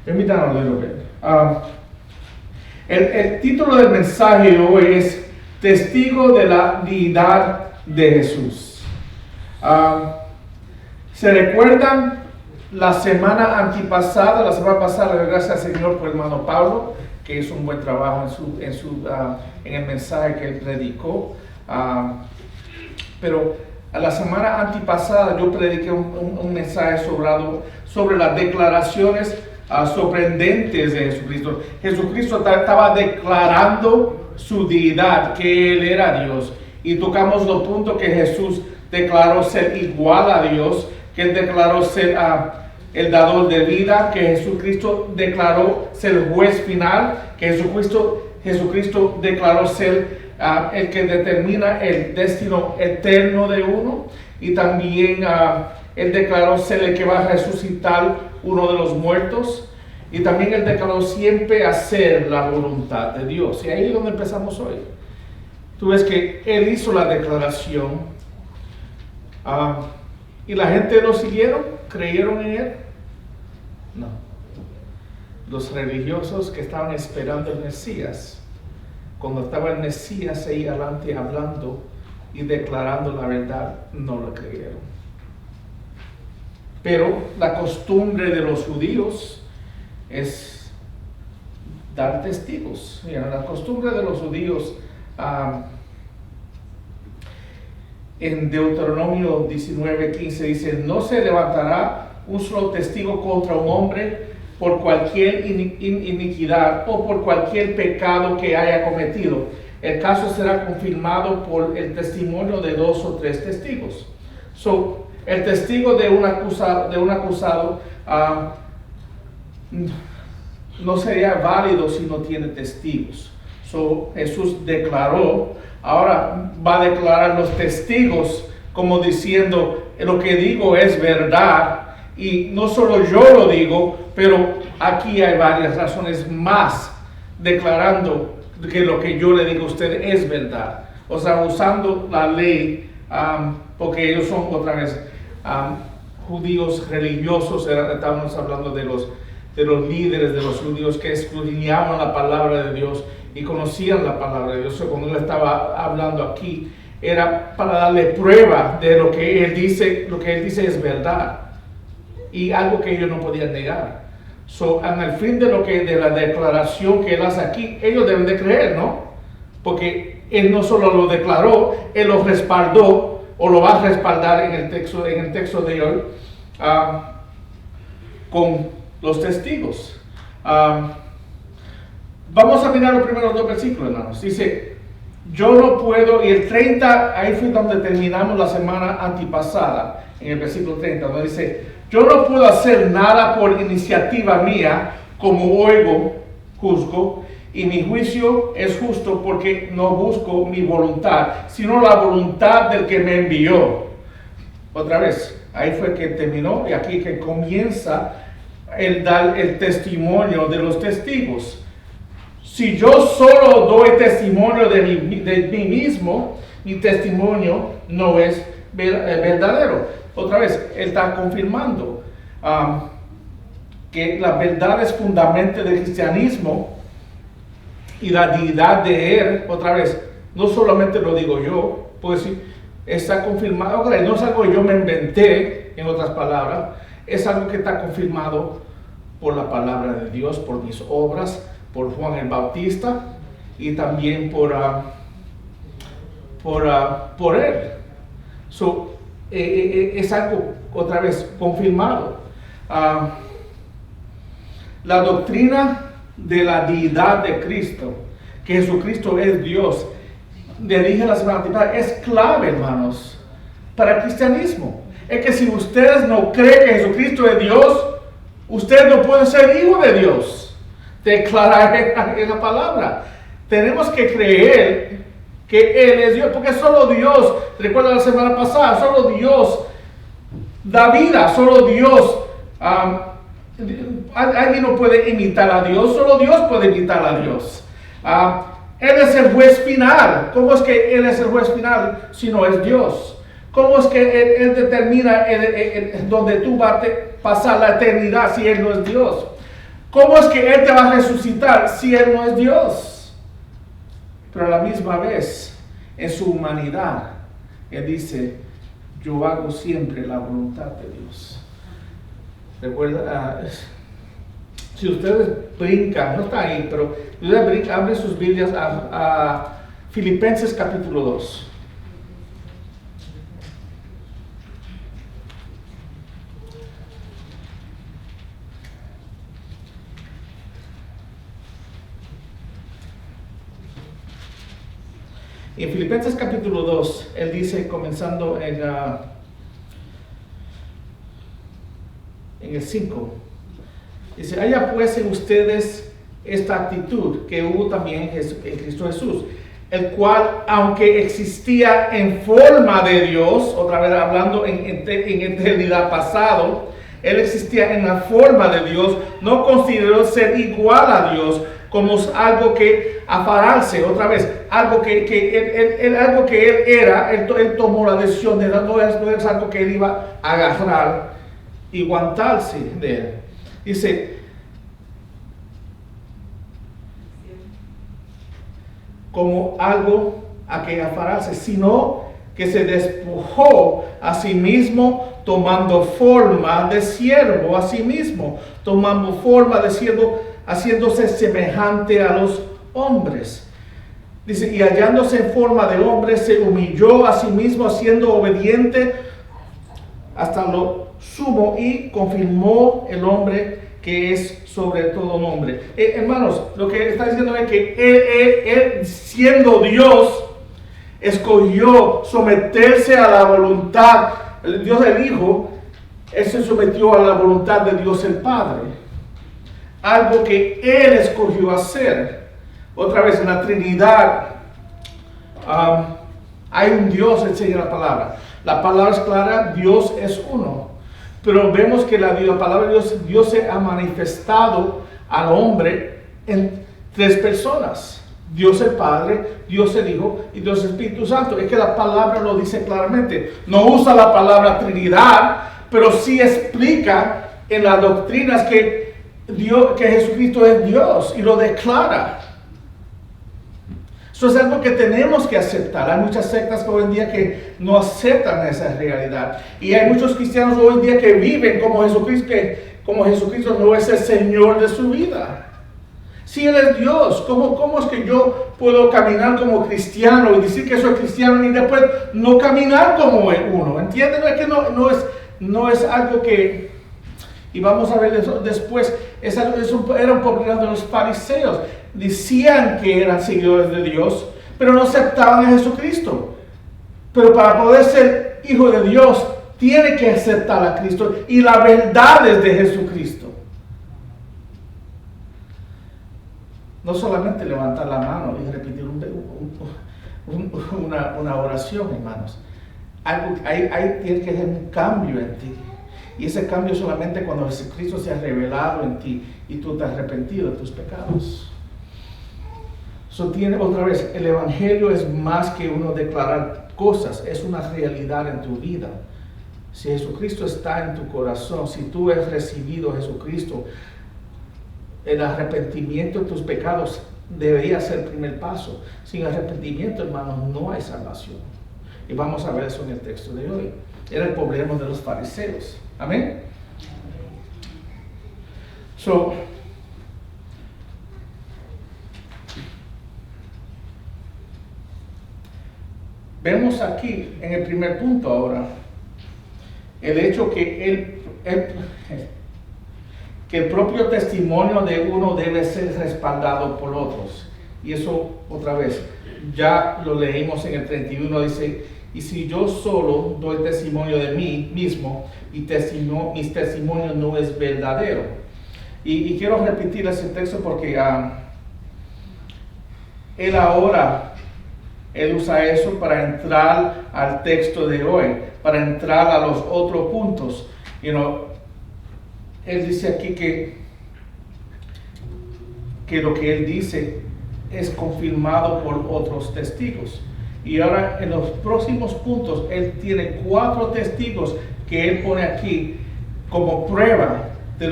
Permítanos leerlo. El título del mensaje hoy es Testigo de la deidad de Jesús. ¿Se recuerdan la semana pasada, gracias al Señor por el hermano Pablo, que hizo un buen trabajo en el mensaje que él predicó? Pero la semana antipasada yo prediqué un mensaje sobre las declaraciones sorprendentes de Jesucristo. Jesucristo estaba declarando su deidad, que Él era Dios. Y tocamos los puntos que Jesús declaró ser igual a Dios, que Él declaró ser el dador de vida, que Jesucristo declaró ser el juez final, que Jesucristo declaró ser el que determina el destino eterno de uno, y también Él declaró ser el que va a resucitar uno de los muertos, y también Él declaró siempre hacer la voluntad de Dios. Y ahí es donde empezamos hoy. Tú ves que Él hizo la declaración, y la gente lo siguieron, creyeron en Él. No. Los religiosos que estaban esperando el Mesías, cuando estaba el Mesías ahí adelante hablando y declarando la verdad, no lo creyeron. Pero la costumbre de los judíos es dar testigos. Mira, la costumbre de los judíos en Deuteronomio 19:15 dice: no se levantará un solo testigo contra un hombre por cualquier iniquidad o por cualquier pecado que haya cometido. El caso será confirmado por el testimonio de 2 o 3 testigos. El testigo de un acusado no sería válido si no tiene testigos. Jesús declaró, ahora va a declarar los testigos como diciendo: lo que digo es verdad. Y no solo yo lo digo, pero aquí hay varias razones más declarando que lo que yo le digo a usted es verdad. O sea, usando la ley, porque ellos son otra vez judíos religiosos. Estábamos hablando de los líderes de los judíos que escudriñaban la palabra de Dios y conocían la palabra de Dios. Cuando él estaba hablando aquí, era para darle prueba de lo que él dice. Lo que él dice es verdad, y algo que ellos no podían negar. En el fin de la declaración que él hace aquí, ellos deben de creer, ¿no? Porque él no solo lo declaró, él lo respaldó, o lo va a respaldar en el texto de hoy, con los testigos. Vamos a mirar los primeros 2 versículos, hermanos. Dice: yo no puedo, y el 30, ahí fue donde terminamos la semana antipasada, en el versículo 30, donde dice: yo no puedo hacer nada por iniciativa mía, como oigo, juzgo, y mi juicio es justo porque no busco mi voluntad, sino la voluntad del que me envió. Otra vez, ahí fue que terminó, y aquí que comienza el dar el testimonio de los testigos. Si yo solo doy testimonio de mí mismo, mi testimonio no es verdadero. Otra vez, él está confirmando que las verdades fundamentales del cristianismo y la deidad de Él, otra vez, no solamente lo digo yo, pues está confirmado. No es algo que yo me inventé, en otras palabras, es algo que está confirmado por la palabra de Dios, por mis obras, por Juan el Bautista, y también por Él. Es algo, otra vez, confirmado. La doctrina de la deidad de Cristo, que Jesucristo es Dios, le dije la semana pasada, es clave, hermanos, para el cristianismo. Es que si ustedes no creen que Jesucristo es Dios, ustedes no pueden ser hijos de Dios. Declarar en la palabra. Tenemos que creer que Él es Dios, porque solo Dios, recuerda la semana pasada, solo Dios da vida, solo Dios, alguien no puede imitar a Dios, solo Dios puede imitar a Dios. Él es el juez final. ¿Cómo es que Él es el juez final si no es Dios? ¿Cómo es que Él determina donde tú vas a pasar la eternidad si Él no es Dios? ¿Cómo es que Él te va a resucitar si Él no es Dios? Pero a la misma vez, en su humanidad, Él dice, yo hago siempre la voluntad de Dios. Recuerda, si ustedes brincan, no está ahí, pero abren sus Biblias a Filipenses capítulo 2. En Filipenses capítulo 2, él dice, comenzando en el 5, dice, haya pues en ustedes esta actitud que hubo también en Cristo Jesús, el cual, aunque existía en forma de Dios, otra vez hablando en eternidad pasado, él existía en la forma de Dios, no consideró ser igual a Dios como algo que aferrarse, otra vez, algo que él era, él tomó la decisión de no es algo que él iba a agarrar y aguantarse de él. Dice, como algo a que aferrarse, sino que se despojó a sí mismo, tomando forma de siervo a sí mismo, tomando forma de siervo, haciéndose semejante a los hombres. Dice, y hallándose en forma de hombre, se humilló a sí mismo, siendo obediente hasta lo sumo, y confirmó el hombre que es sobre todo nombre. Hermanos, lo que está diciendo es que él siendo Dios, escogió someterse a la voluntad. Dios el Hijo, él se sometió a la voluntad de Dios el Padre. Algo que él escogió hacer. Otra vez en la Trinidad hay un Dios, enseña la palabra. La palabra es clara, Dios es uno. Pero vemos que la palabra de Dios se ha manifestado al hombre en tres personas. Dios el Padre, Dios el Hijo y Dios el Espíritu Santo. Es que la palabra lo dice claramente. No usa la palabra Trinidad, pero sí explica en las doctrinas que Jesucristo es Dios y lo declara. Eso es algo que tenemos que aceptar. Hay muchas sectas hoy en día que no aceptan esa realidad. Y hay muchos cristianos hoy en día que viven como Jesucristo no es el Señor de su vida. Si Él es Dios, ¿cómo es que yo puedo caminar como cristiano y decir que soy cristiano y después no caminar como uno? ¿Entienden? Es que no es algo que... Y vamos a ver eso después. Era un problema de los fariseos. Decían que eran seguidores de Dios, pero no aceptaban a Jesucristo. Pero para poder ser hijo de Dios, tiene que aceptar a Cristo y la verdad es de Jesucristo. No solamente levantar la mano y repetir una oración, hermanos. Tiene que haber un cambio en ti. Y ese cambio solamente cuando Jesucristo se ha revelado en ti y tú te has arrepentido de tus pecados. Otra vez, el Evangelio es más que uno declarar cosas, es una realidad en tu vida. Si Jesucristo está en tu corazón, si tú has recibido a Jesucristo, el arrepentimiento de tus pecados debería ser el primer paso. Sin arrepentimiento, hermanos, no hay salvación. Y vamos a ver eso en el texto de hoy. Era el problema de los fariseos. Amén. Vemos aquí en el primer punto ahora el hecho que el propio testimonio de uno debe ser respaldado por otros. Y eso otra vez, ya lo leímos en el 31, dice, y si yo solo doy testimonio de mí mismo y mi testimonio no es verdadero. Y quiero repetir ese texto porque él usa eso para entrar al texto de hoy, para entrar a los otros puntos. Él dice aquí que lo que él dice es confirmado por otros testigos. Y ahora en los próximos puntos, él tiene 4 testigos que él pone aquí como prueba de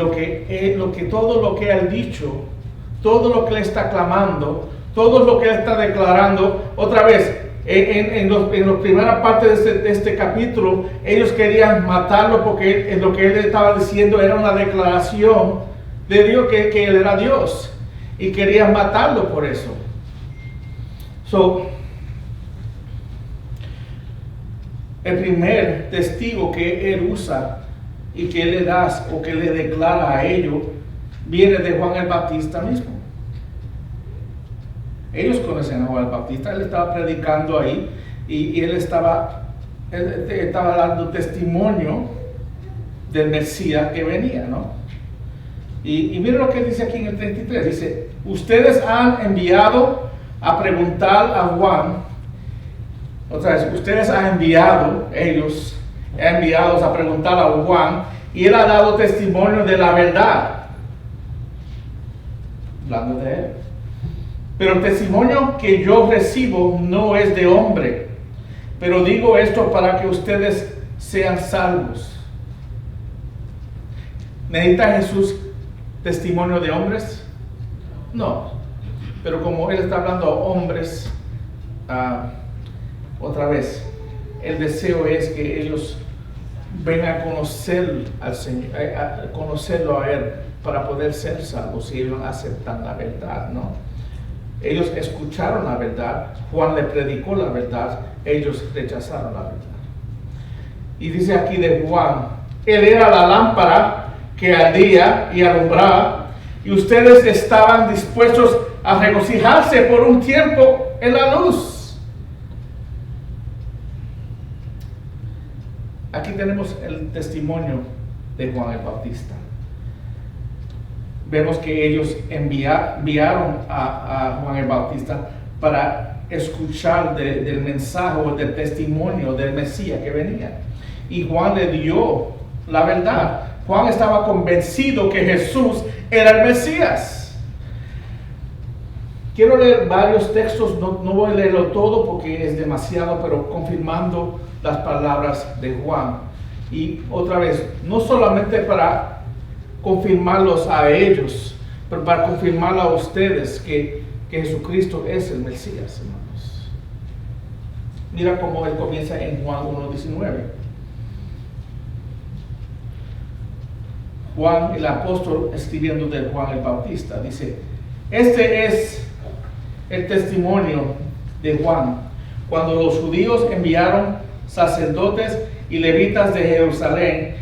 todo lo que él ha dicho, todo lo que él está clamando, todo lo que él está declarando. Otra vez, en la primera parte de este capítulo, ellos querían matarlo porque lo que él estaba diciendo era una declaración de Dios, que él era Dios, y querían matarlo por eso. El primer testigo que él usa y que le da o que le declara a ellos viene de Juan el Bautista mismo. Ellos conocen a Juan el Bautista, él estaba predicando ahí y él estaba dando testimonio del Mesías que venía, ¿no? Y miren lo que dice aquí en el 33, dice: ustedes han enviado a preguntar a Juan, otra vez, ustedes han enviado, ellos han enviado a preguntar a Juan, y él ha dado testimonio de la verdad, hablando de él. Pero el testimonio que yo recibo no es de hombre, pero digo esto para que ustedes sean salvos. ¿Necesita Jesús testimonio de hombres? No, pero como él está hablando a hombres, otra vez, el deseo es que ellos vengan a conocer al Señor, a conocerlo a él, para poder ser salvos, si ellos aceptan la verdad, ¿no? Ellos escucharon la verdad, Juan le predicó la verdad, ellos rechazaron la verdad. Y dice aquí de Juan: él era la lámpara que ardía y alumbraba, y ustedes estaban dispuestos a regocijarse por un tiempo en la luz. Aquí tenemos el testimonio de Juan el Bautista. Vemos que ellos enviaron a Juan el Bautista para escuchar del mensaje o del testimonio del Mesías que venía. Y Juan le dio la verdad. Juan estaba convencido que Jesús era el Mesías. Quiero leer varios textos, no voy a leerlo todo porque es demasiado, pero confirmando las palabras de Juan. Y otra vez, no solamente para confirmarlos a ellos, pero para confirmarlo a ustedes que Jesucristo es el Mesías, hermanos. Mira cómo él comienza en Juan 1:19. Juan el apóstol, escribiendo de Juan el Bautista, dice: este es el testimonio de Juan, cuando los judíos enviaron sacerdotes y levitas de Jerusalén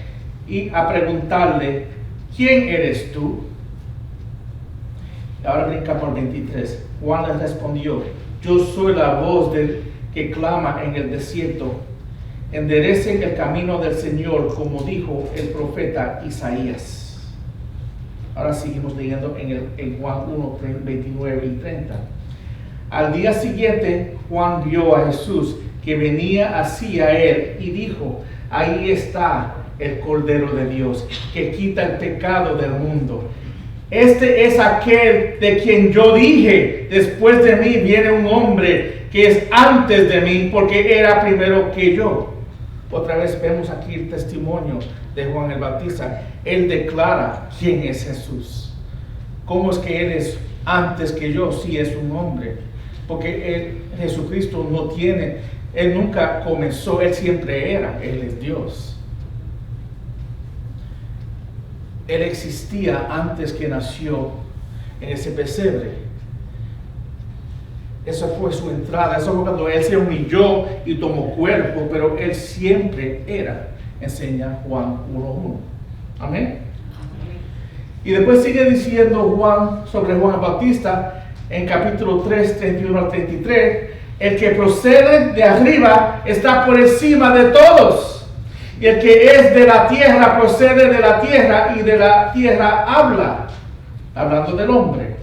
y a preguntarle: ¿quién eres tú? Ahora brinca por 23. Juan les respondió: yo soy la voz del que clama en el desierto, enderecen el camino del Señor, como dijo el profeta Isaías. Ahora seguimos leyendo en Juan 1, 29 y 30. Al día siguiente, Juan vio a Jesús que venía hacia él y dijo: ahí está el Cordero de Dios, que quita el pecado del mundo. Este es aquel de quien yo dije: después de mí viene un hombre que es antes de mí, porque era primero que yo. Otra vez vemos aquí el testimonio de Juan el Bautista. Él declara quién es Jesús. ¿Cómo es que él es antes que yo? Sí, es un hombre, porque Jesucristo no tiene, él nunca comenzó, él siempre era, él es Dios. Él existía antes que nació en ese pesebre. Esa fue su entrada, eso fue cuando él se humilló y tomó cuerpo, pero él siempre era, enseña Juan 1:1. Amén. Y después sigue diciendo Juan sobre Juan el Bautista en capítulo 3, 31 al 33: el que procede de arriba está por encima de todos, y el que es de la tierra procede de la tierra, y de la tierra habla, hablando del hombre.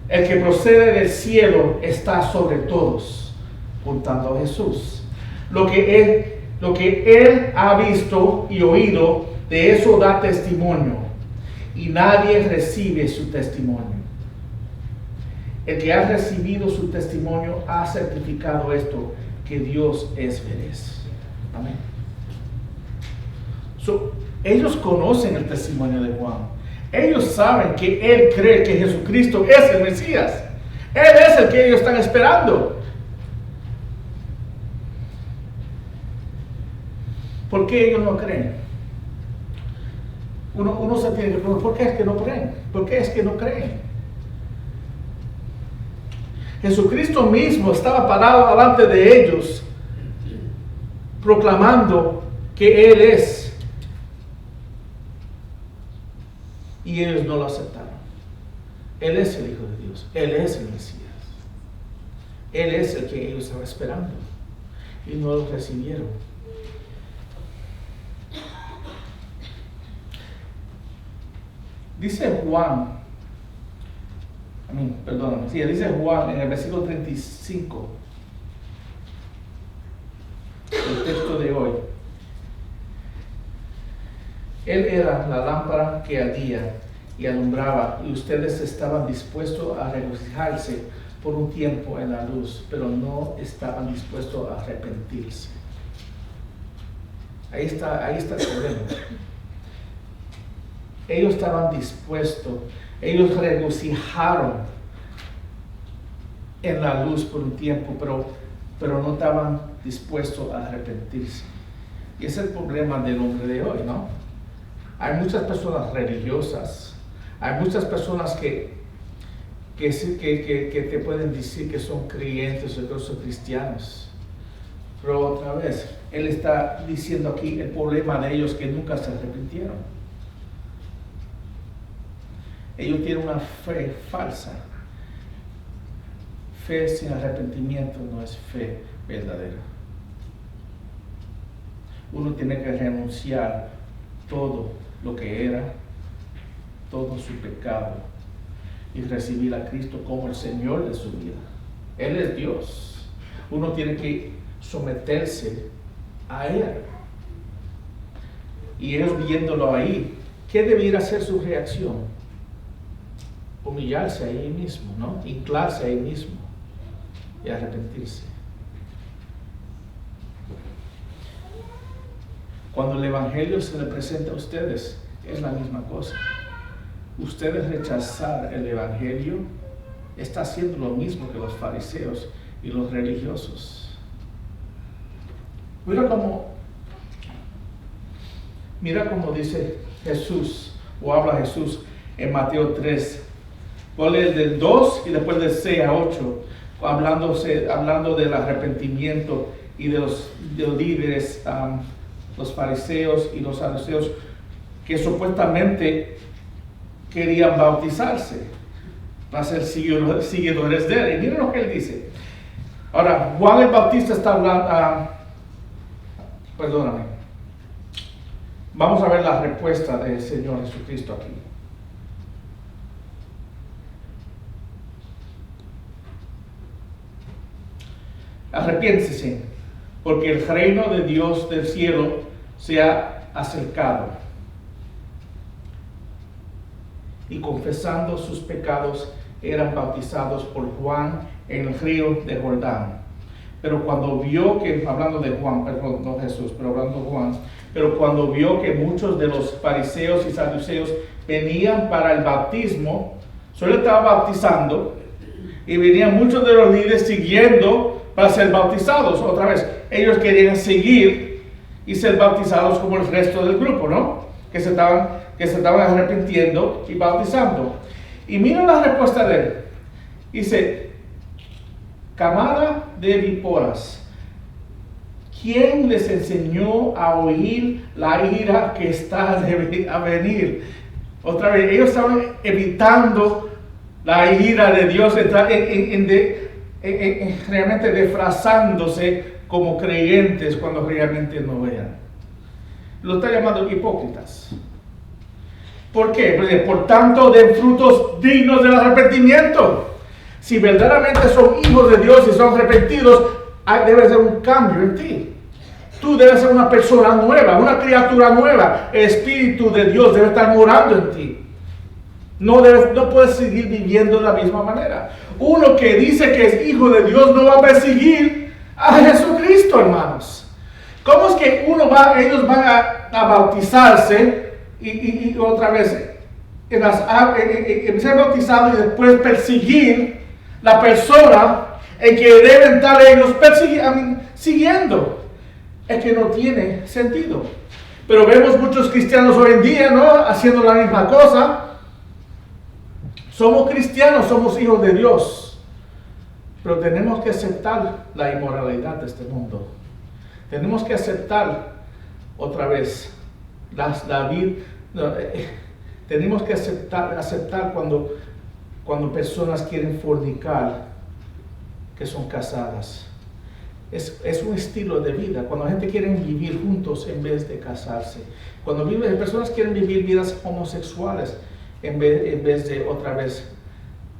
El que procede del cielo está sobre todos, apuntando a Jesús. Lo que él ha visto y oído, de eso da testimonio, y nadie recibe su testimonio. El que ha recibido su testimonio ha certificado esto, que Dios es veraz. Amén. Ellos conocen el testimonio de Juan. Ellos saben que él cree que Jesucristo es el Mesías. Él es el que ellos están esperando. ¿Por qué ellos no creen? Uno se tiene que preguntar, ¿por qué es que no creen? ¿Por qué es que no creen? Jesucristo mismo estaba parado delante de ellos, proclamando que Él es. Y ellos no lo aceptaron. Él es el Hijo de Dios. Él es el Mesías. Él es el que ellos estaban esperando. Y no lo recibieron. Dice Juan, dice Juan en el versículo 35, el texto de hoy. Él era la lámpara que ardía y alumbraba, y ustedes estaban dispuestos a regocijarse por un tiempo en la luz, pero no estaban dispuestos a arrepentirse. Ahí está el problema. Ellos estaban dispuestos, ellos regocijaron en la luz por un tiempo, pero no estaban dispuestos a arrepentirse. Y ese es el problema del hombre de hoy, ¿no? Hay muchas personas religiosas, hay muchas personas que te pueden decir que son creyentes o que son cristianos. Pero otra vez, él está diciendo aquí el problema de ellos, que nunca se arrepintieron. Ellos tienen una fe falsa. Fe sin arrepentimiento no es fe verdadera. Uno tiene que renunciar todo lo que era, todo su pecado, y recibir a Cristo como el Señor de su vida. Él es Dios. Uno tiene que someterse a Él. Y ellos viéndolo ahí, ¿qué debiera ser su reacción? Humillarse ahí mismo, ¿no? Inclarse ahí mismo y arrepentirse. Cuando el Evangelio se le presenta a ustedes, es la misma cosa. Ustedes rechazar el Evangelio está haciendo lo mismo que los fariseos y los religiosos. Mira cómo dice Jesús, o habla Jesús en Mateo 3. Voy a leer del 2 y después del 6 a 8, hablando del arrepentimiento y de los líderes, los fariseos y los saduceos, que supuestamente querían bautizarse para ser seguidores de él. Y miren lo que él dice. Ahora, Juan el Bautista está hablando, perdóname. Vamos a ver la respuesta del Señor Jesucristo aquí. Arrepiéntese, porque el reino de Dios del cielo se ha acercado. Y confesando sus pecados, eran bautizados por Juan en el río de Jordán. Pero cuando vio que, hablando de Juan, perdón, no Jesús, pero hablando de Juan, pero cuando vio que muchos de los fariseos y saduceos venían para el bautismo, solo estaba bautizando, y venían muchos de los líderes siguiendo para ser bautizados. Otra vez, ellos querían seguir y ser bautizados como el resto del grupo, ¿no? Que se estaban arrepintiendo y bautizando. Y miren la respuesta de él. Dice: camada de víboras, ¿quién les enseñó a oír la ira que está a venir? Otra vez, ellos estaban evitando la ira de Dios, realmente disfrazándose como creyentes cuando realmente no eran. Lo está llamando hipócritas. ¿Por qué? Porque por tanto den frutos dignos del arrepentimiento. Si verdaderamente son hijos de Dios y son arrepentidos, debe ser un cambio en ti. Tú debes ser una persona nueva, una criatura nueva. El Espíritu de Dios debe estar morando en ti. No puedes seguir viviendo de la misma manera. Uno que dice que es hijo de Dios no va a perseguir a Jesucristo, hermanos. ¿Cómo es que ellos van a bautizarse y otra vez ser bautizados y después perseguir la persona en que deben estar ellos siguiendo? Es que no tiene sentido. Pero vemos muchos cristianos hoy en día, ¿no?, haciendo la misma cosa. Somos cristianos, somos hijos de Dios, pero tenemos que aceptar la inmoralidad de este mundo. Tenemos que aceptar otra vez tenemos que aceptar cuando personas quieren fornicar, que son casadas. Es un estilo de vida. Cuando la gente quiere vivir juntos en vez de casarse. Cuando personas quieren vivir vidas homosexuales en vez de otra vez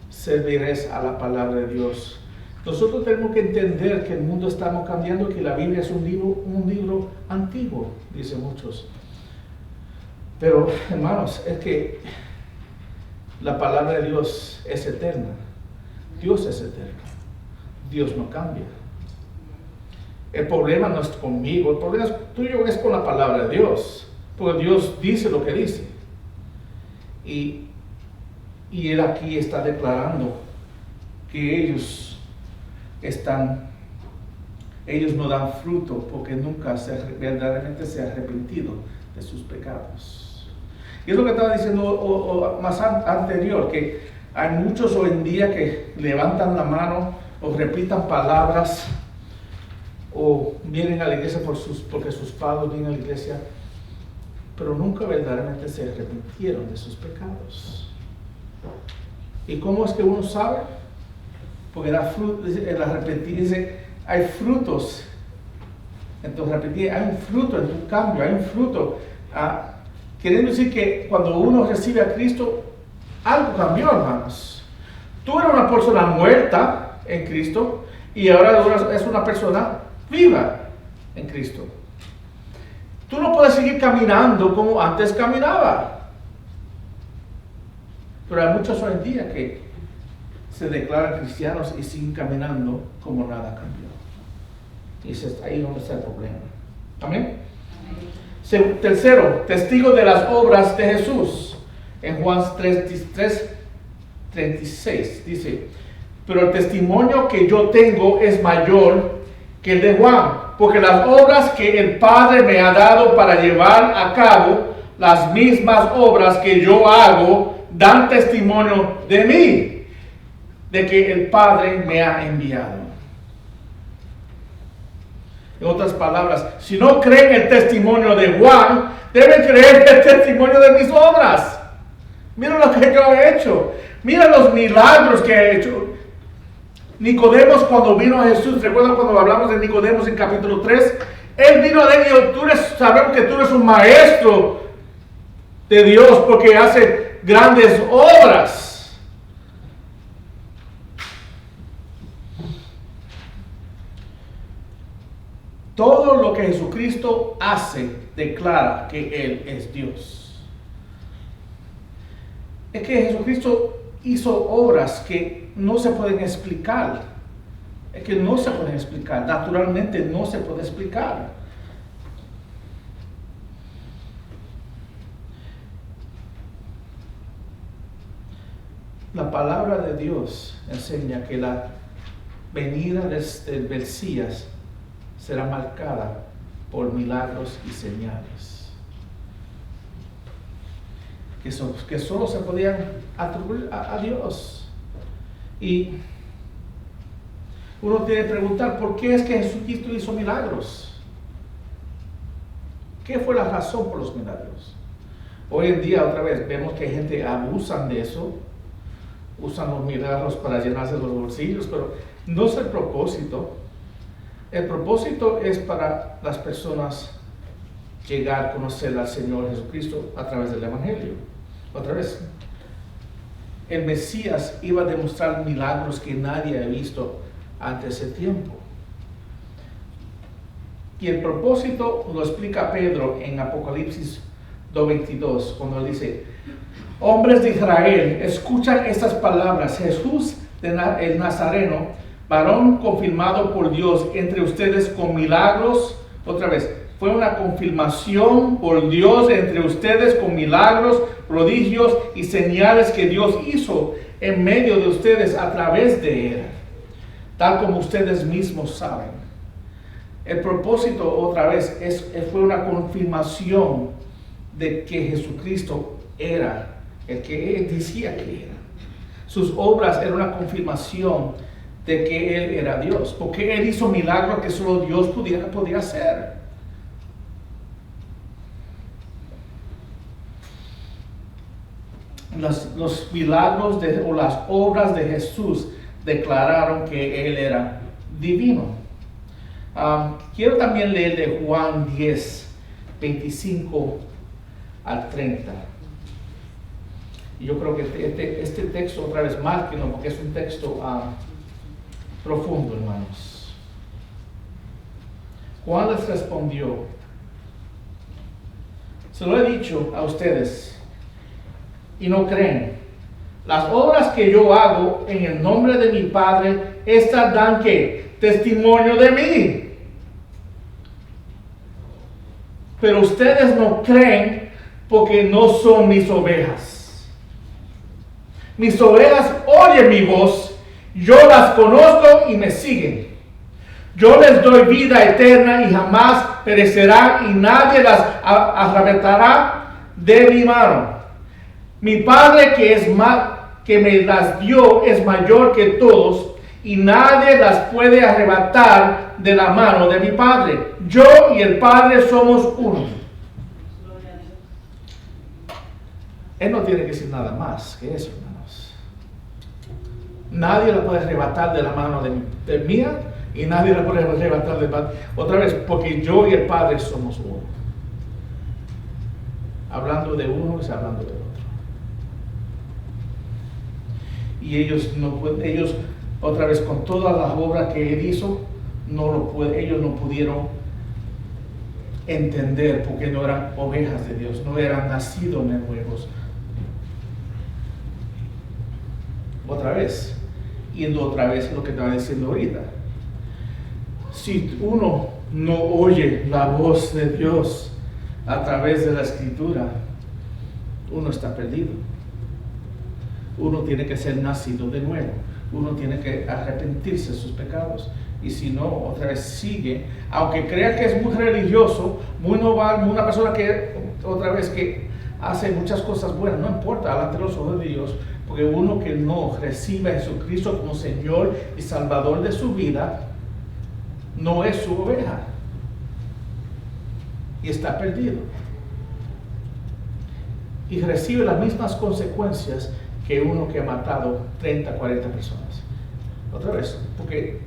servir a la palabra de Dios. Nosotros tenemos que entender que el mundo está cambiando, que la Biblia es un libro antiguo, dicen muchos. Pero, hermanos, es que la palabra de Dios es eterna. Dios es eterno. Dios no cambia. El problema no es conmigo, el problema tuyo es con la palabra de Dios. Porque Dios dice lo que dice. Y Él aquí está declarando que ellos no dan fruto porque nunca verdaderamente se han arrepentido de sus pecados. Y es lo que estaba diciendo más anterior, que hay muchos hoy en día que levantan la mano o repitan palabras o vienen a la iglesia porque sus padres vienen a la iglesia, pero nunca verdaderamente se arrepintieron de sus pecados. ¿Y cómo es que uno sabe? Porque el arrepentirse, hay frutos. Entonces, hay un fruto en tu cambio, hay un fruto. Queriendo decir que cuando uno recibe a Cristo, algo cambió, hermanos. Tú eras una persona muerta en Cristo y ahora es una persona viva en Cristo. Tú no puedes seguir caminando como antes caminaba. Pero hay muchos hoy en día que se declaran cristianos y siguen caminando como nada cambió. Y es ahí donde está el problema. Amén. Tercero, testigo de las obras de Jesús. En Juan 3:36 dice: pero el testimonio que yo tengo es mayor que el de Juan, porque las obras que el Padre me ha dado para llevar a cabo, las mismas obras que yo hago, dan testimonio de mí, de que el Padre me ha enviado. En otras palabras, si no creen el testimonio de Juan, deben creer el testimonio de mis obras. Mira lo que yo he hecho. Mira los milagros que he hecho. Nicodemos, cuando vino a Jesús, ¿recuerdan cuando hablamos de Nicodemos en capítulo 3? Él vino a él y dijo: sabemos que tú eres un maestro de Dios porque hace grandes obras. Todo lo que Jesucristo hace declara que Él es Dios. Es que Jesucristo hizo obras que no se pueden explicar. Es que no se pueden explicar. Naturalmente no se puede explicar. La palabra de Dios enseña que la venida del Mesías será marcada por milagros y señales que solo se podían atribuir a Dios. Y uno tiene que preguntar: ¿por qué es que Jesucristo hizo milagros? ¿Qué fue la razón por los milagros? Hoy en día, otra vez, vemos que gente abusan de eso, usan los milagros para llenarse los bolsillos, pero no es el propósito. El propósito es para las personas llegar a conocer al Señor Jesucristo a través del Evangelio. Otra vez, el Mesías iba a demostrar milagros que nadie había visto antes de ese tiempo. Y el propósito lo explica Pedro en Apocalipsis 2:22, cuando él dice: hombres de Israel, escuchan estas palabras. Jesús el Nazareno, varón confirmado por Dios entre ustedes con milagros, Otra vez, fue una confirmación por Dios entre ustedes con milagros, prodigios y señales que Dios hizo en medio de ustedes a través de Él, tal como ustedes mismos saben. El propósito, otra vez, fue una confirmación de que Jesucristo era el que Él decía que era. Sus obras eran una confirmación de que Él era Dios, porque Él hizo milagros que solo Dios podía hacer. Los milagros o las obras de Jesús declararon que Él era divino. Quiero también leer de Juan 10, 25 al 30. Y yo creo que este texto, otra vez, márquenlo, porque es un texto profundo, hermanos. Juan les respondió: se lo he dicho a ustedes y no creen. Las obras que yo hago en el nombre de mi Padre, estas dan ¿qué? Testimonio de mí. Pero ustedes no creen porque no son mis ovejas. Mis ovejas oyen mi voz, yo las conozco y me siguen. Yo les doy vida eterna y jamás perecerán y nadie las arrebatará de mi mano. Mi Padre que me las dio es mayor que todos y nadie las puede arrebatar de la mano de mi Padre. Yo y el Padre somos uno. Él no tiene que decir nada más que eso, hermanos. Nadie la puede arrebatar de la mano de mía y nadie la puede arrebatar de Padre. Otra vez, porque yo y el Padre somos uno. Hablando de uno es hablando de otro. Y ellos otra vez, con todas las obras que Él hizo, ellos no pudieron entender porque no eran ovejas de Dios, no eran nacidos nuevos. Otra vez, yendo otra vez lo que estaba diciendo ahorita. Si uno no oye la voz de Dios a través de la Escritura, uno está perdido. Uno tiene que ser nacido de nuevo. Uno tiene que arrepentirse de sus pecados. Y si no, otra vez sigue, aunque crea que es muy religioso, muy noval, una persona que otra vez que hace muchas cosas buenas, no importa, delante de los ojos de Dios, porque uno que no recibe a Jesucristo como Señor y Salvador de su vida, no es su oveja. Y está perdido. Y recibe las mismas consecuencias que uno que ha matado 30, 40 personas. Otra vez, porque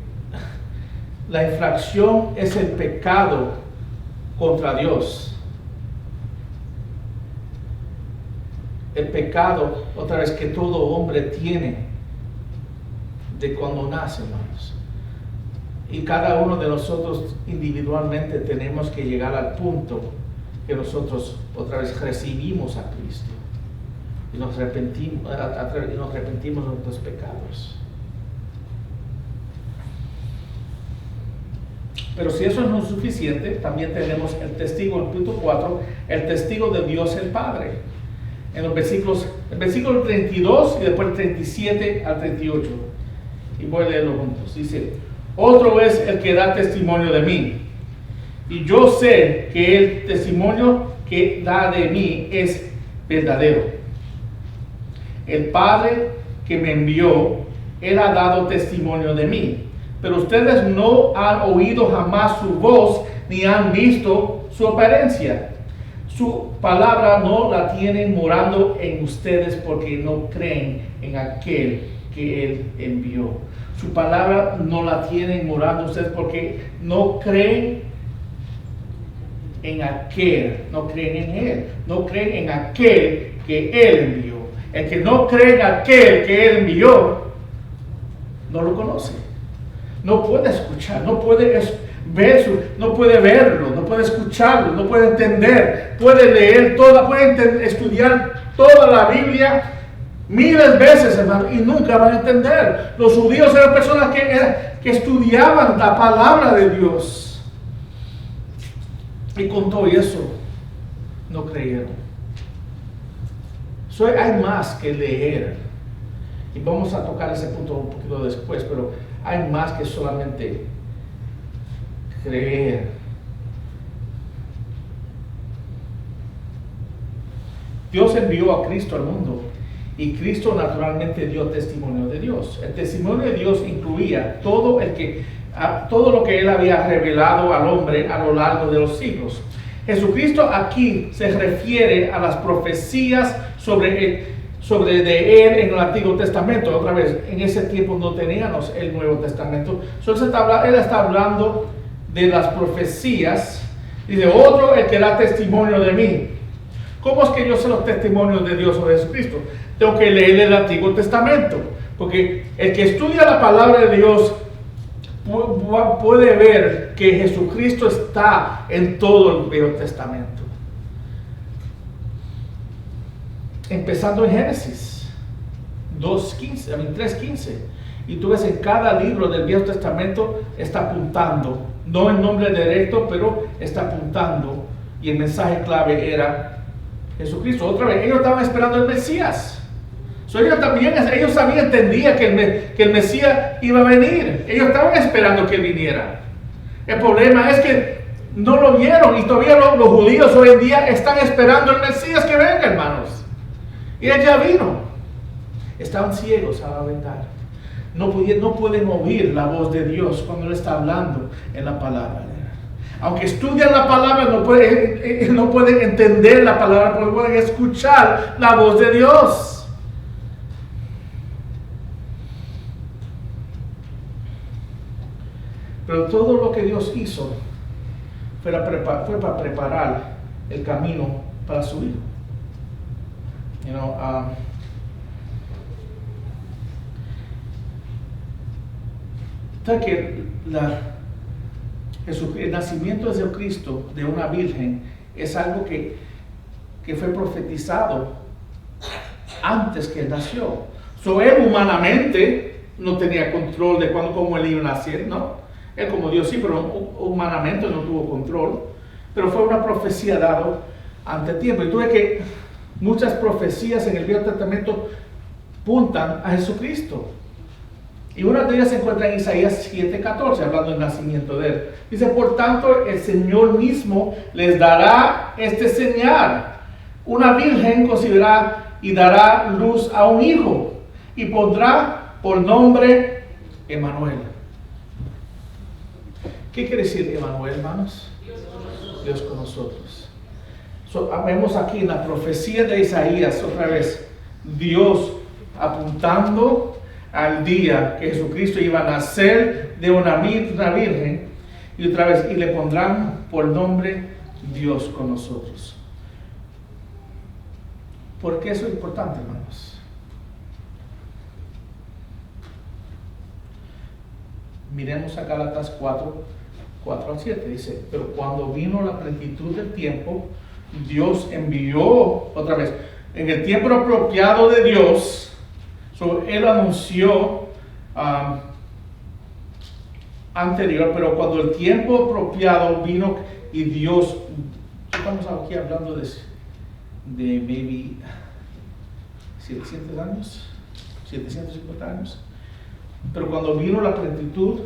la infracción es el pecado contra Dios. El pecado, otra vez, que todo hombre tiene de cuando nace, hermanos. Y cada uno de nosotros individualmente tenemos que llegar al punto que nosotros otra vez recibimos a Cristo. Y nos arrepentimos de nuestros pecados. Pero si eso no es suficiente, también tenemos el testigo, en el punto 4, el testigo de Dios el Padre. En los el versículo 32 y después el 37 al 38. Y voy a leerlo juntos. Dice: otro es el que da testimonio de mí. Y yo sé que el testimonio que da de mí es verdadero. El Padre que me envió, Él ha dado testimonio de mí. Pero ustedes no han oído jamás su voz, ni han visto su apariencia. Su palabra no la tienen morando en ustedes porque no creen en aquel que Él envió. Su palabra no la tienen morando ustedes porque no creen en aquel, no creen en Él, no creen en aquel que Él envió. El que no cree en aquel que Él envió, no lo conoce. No puede escuchar, no puede no puede verlo, no puede escucharlo, no puede entender, puede leer puede estudiar toda la Biblia miles de veces, hermano, y nunca van a entender. Los judíos eran personas que estudiaban la palabra de Dios. Y con todo eso, no creyeron. Hay más que leer. Y vamos a tocar ese punto un poquito después, pero hay más que solamente creer. Dios envió a Cristo al mundo y Cristo naturalmente dio testimonio de Dios. El testimonio de Dios incluía todo lo que Él había revelado al hombre a lo largo de los siglos. Jesucristo aquí se refiere a las profecías sobre de Él en el Antiguo Testamento. Otra vez, en ese tiempo no teníamos el Nuevo Testamento. Él está hablando de las profecías y de otro, el que da testimonio de mí. ¿Cómo es que yo sé los testimonios de Dios o de Jesucristo? Tengo que leer el Antiguo Testamento, porque el que estudia la palabra de Dios puede ver que Jesucristo está en todo el Viejo Testamento. Empezando en Génesis 3:15. Y tú ves en cada libro del Viejo Testamento está apuntando, no en nombre directo, pero está apuntando. Y el mensaje clave era Jesucristo. Otra vez, ellos estaban esperando el Mesías. Ellos sabían, entendían que el Mesías iba a venir. Ellos estaban esperando que viniera. El problema es que no lo vieron y todavía los judíos hoy en día están esperando el Mesías que venga, hermanos. Y él ya vino. Estaban ciegos a la verdad. No pueden oír la voz de Dios cuando Él está hablando en la palabra. Aunque estudian la palabra, no pueden entender la palabra, pero pueden escuchar la voz de Dios. Pero todo lo que Dios hizo fue para preparar el camino para su Hijo. Que el nacimiento de Jesucristo de una virgen es algo que fue profetizado antes que Él nació. Él humanamente no tenía control de cómo Él iba a nacer, ¿no? Él como Dios sí, pero humanamente no tuvo control. Pero fue una profecía dada ante tiempo. Y tú ves que muchas profecías en el Viejo Testamento apuntan a Jesucristo. Y una de ellas se encuentra en Isaías 7:14, hablando del nacimiento de Él. Dice, por tanto, el Señor mismo les dará este señal. Una virgen concebirá y dará luz a un hijo, y pondrá por nombre Emmanuel. ¿Qué quiere decir Emmanuel, hermanos? Dios con nosotros. Vemos aquí en la profecía de Isaías, otra vez, Dios apuntando al día que Jesucristo iba a nacer de una virgen, y otra vez, y le pondrán por nombre Dios con nosotros. ¿Por qué eso es importante, hermanos? Miremos a Gálatas 4:4-7, dice, pero cuando vino la plenitud del tiempo, Dios envió, otra vez, en el tiempo apropiado de Dios. Él anunció anterior, pero cuando el tiempo apropiado vino y Dios, estamos aquí hablando de maybe 700 años, 750 años, pero cuando vino la plenitud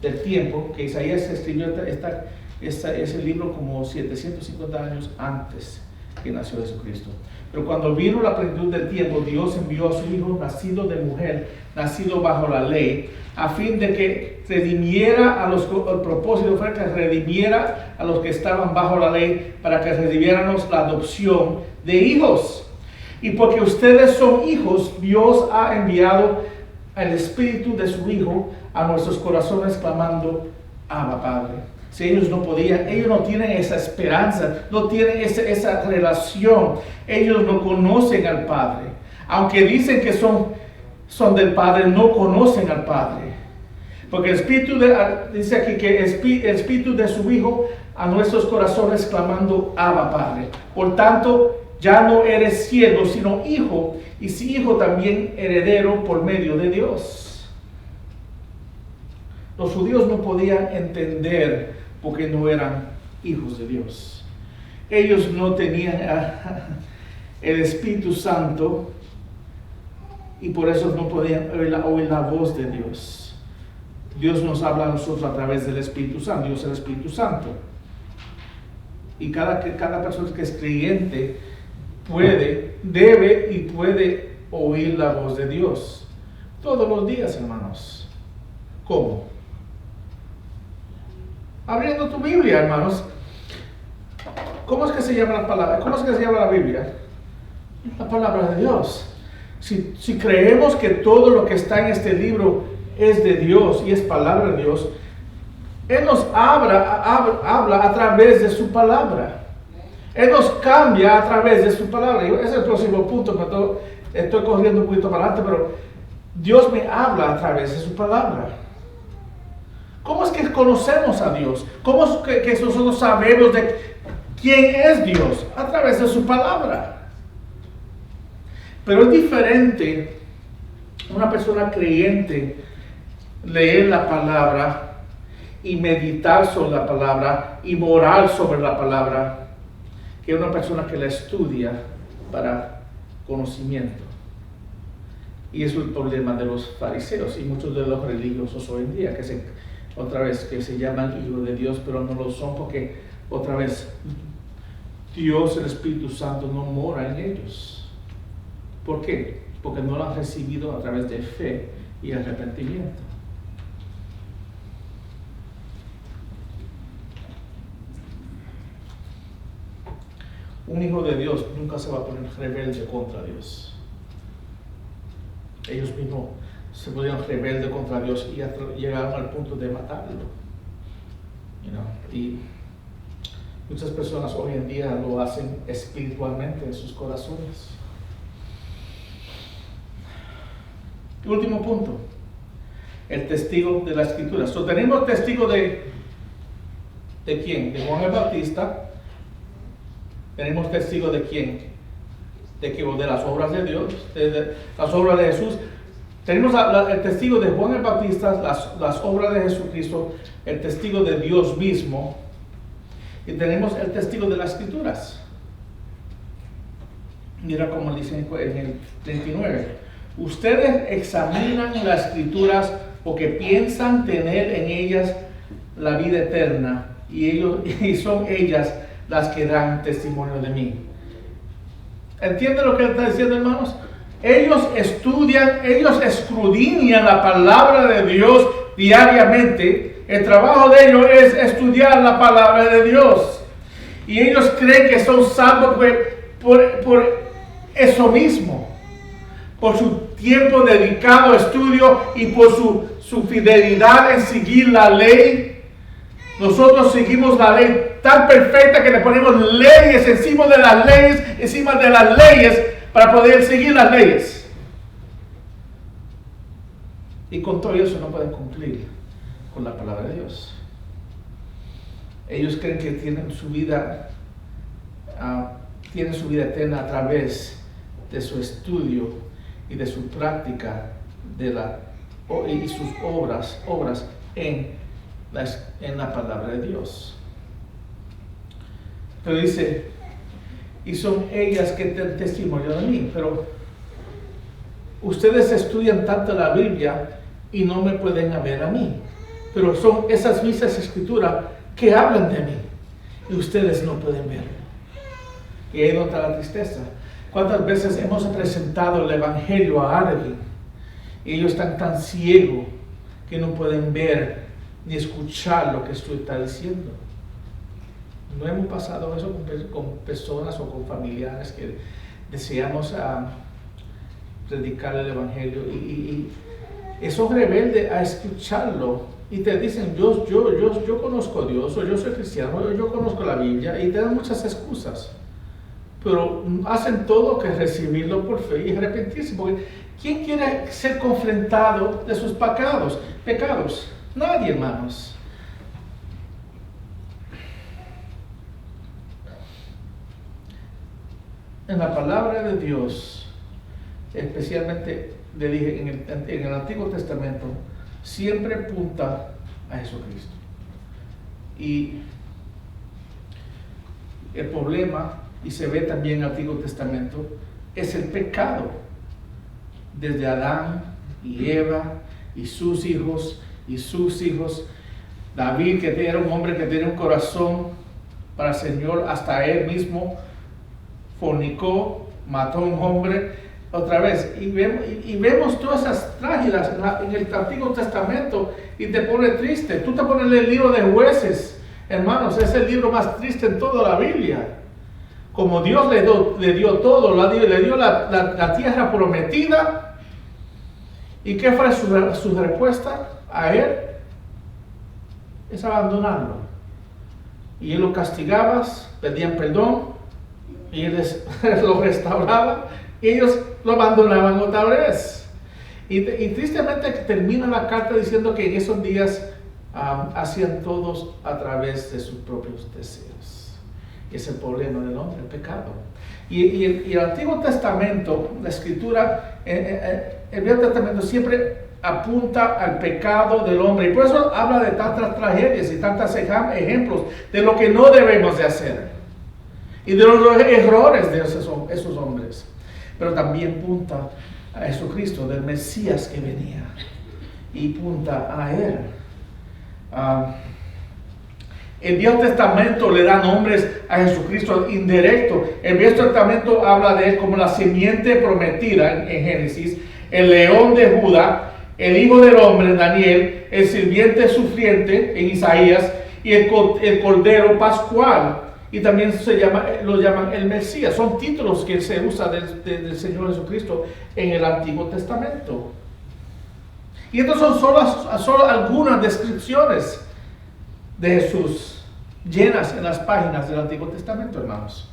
del tiempo, que Isaías escribió ese libro como 750 años antes que nació Jesucristo. Pero cuando vino la plenitud del tiempo, Dios envió a su Hijo, nacido de mujer, nacido bajo la ley, a fin de que redimiera el propósito fue que redimiera a los que estaban bajo la ley, para que recibiéramos la adopción de hijos. Y porque ustedes son hijos, Dios ha enviado el Espíritu de su Hijo a nuestros corazones, clamando, Abba, Padre. Si ellos no podían, ellos no tienen esa esperanza, no tienen esa relación, ellos no conocen al Padre. Aunque dicen que son del Padre, no conocen al Padre. Porque el Espíritu dice aquí que el Espíritu de su Hijo a nuestros corazones clamando, Abba, Padre. Por tanto, ya no eres siervo, sino hijo, y si hijo también heredero por medio de Dios. Los judíos no podían entender porque no eran hijos de Dios. Ellos no tenían el Espíritu Santo y por eso no podían oír la voz de Dios. Dios nos habla a nosotros a través del Espíritu Santo. Dios es el Espíritu Santo. Y cada persona que es creyente debe y puede oír la voz de Dios. Todos los días, hermanos. ¿Cómo? Abriendo tu Biblia, hermanos. ¿Cómo es que se llama la palabra? ¿Cómo es que se llama la Biblia? La palabra de Dios. Si creemos que todo lo que está en este libro es de Dios y es palabra de Dios, Él nos habla a través de su palabra. Él nos cambia a través de su palabra. Ese es el próximo punto. Estoy corriendo un poquito para adelante, pero Dios me habla a través de su palabra. ¿Cómo es que conocemos a Dios? ¿Cómo es que nosotros sabemos de quién es Dios? A través de su palabra. Pero es diferente una persona creyente leer la palabra y meditar sobre la palabra y morar sobre la palabra que una persona que la estudia para conocimiento. Y eso es el problema de los fariseos y muchos de los religiosos hoy en día, que se llaman hijos de Dios, pero no lo son porque, otra vez, Dios, el Espíritu Santo, no mora en ellos. ¿Por qué? Porque no lo han recibido a través de fe y arrepentimiento. Un hijo de Dios nunca se va a poner rebelde contra Dios. Ellos mismos se ponían rebelde contra Dios y llegaron al punto de matarlo. Y muchas personas hoy en día lo hacen espiritualmente en sus corazones. Último punto, el testigo de la Escritura. Tenemos testigo de quién? De Juan el Bautista. Tenemos testigo de quién? De las obras de Dios, de las obras de Jesús. Tenemos el testigo de Juan el Bautista, las obras de Jesucristo, el testigo de Dios mismo, y tenemos el testigo de las Escrituras. Mira cómo dice en el 39. Ustedes examinan las Escrituras porque piensan tener en ellas la vida eterna y son ellas las que dan testimonio de mí. ¿Entienden lo que él está diciendo, hermanos? Ellos estudian, ellos escudriñan la palabra de Dios diariamente. El trabajo de ellos es estudiar la palabra de Dios. Y ellos creen que son salvos por eso mismo. Por su tiempo dedicado a estudio y por su fidelidad en seguir la ley. Nosotros seguimos la ley tan perfecta que le ponemos leyes encima de las leyes, para poder seguir las leyes. Y con todo eso no pueden cumplir con la palabra de Dios. Ellos creen que tienen su vida eterna a través de su estudio y de su práctica y sus obras en la palabra de Dios. Pero dice, y son ellas que dan testimonio de mí. Pero ustedes estudian tanto la Biblia y no me pueden ver a mí. Pero son esas mismas escrituras que hablan de mí y ustedes no pueden verlo. Y ahí nota la tristeza. ¿Cuántas veces hemos presentado el Evangelio a alguien y ellos están tan ciegos que no pueden ver ni escuchar lo que tú estás diciendo? ¿No hemos pasado eso con personas o con familiares que deseamos predicar el Evangelio y son rebeldes a escucharlo y te dicen yo conozco a Dios, o yo soy cristiano, o yo conozco la Biblia, y te dan muchas excusas, pero hacen todo que recibirlo por fe y arrepentirse, porque ¿quién quiere ser confrontado de sus pecados? Nadie, hermanos. En la palabra de Dios, especialmente le dije en el Antiguo Testamento, siempre apunta a Jesucristo. Y El problema, y se ve también en el Antiguo Testamento, es el pecado. Desde Adán y Eva y sus hijos, David, que era un hombre que tenía un corazón para el Señor, hasta él mismo fornicó, mató a un hombre. Otra vez, y vemos todas esas tragedias en el Antiguo Testamento y te pone triste. Tú te pones el libro de Jueces, hermanos, es el libro más triste en toda la Biblia. Como Dios le dio todo, le dio la tierra prometida. ¿Y qué fue su respuesta a él? Es abandonarlo. Y él lo castigaba, pedían perdón, y él lo restauraba, y ellos lo abandonaban otra vez. Y tristemente termina la carta diciendo que en esos días hacían todos a través de sus propios deseos. Y es el problema del hombre, el pecado. Y el Antiguo Testamento, la Escritura, el Viejo Testamento siempre apunta al pecado del hombre. Y por eso habla de tantas tragedias y tantos ejemplos de lo que no debemos de hacer. Y de los errores de esos hombres. Pero también punta a Jesucristo, del Mesías que venía. Y punta a Él. El Viejo Testamento le da nombres a Jesucristo indirecto. El Viejo Testamento habla de Él como la simiente prometida en Génesis, el león de Judá, el hijo del hombre en Daniel, el sirviente sufriente en Isaías y el cordero pascual. Y también lo llaman el Mesías. Son títulos que se usa del Señor Jesucristo en el Antiguo Testamento. Y estos son solo algunas descripciones de Jesús llenas en las páginas del Antiguo Testamento, hermanos.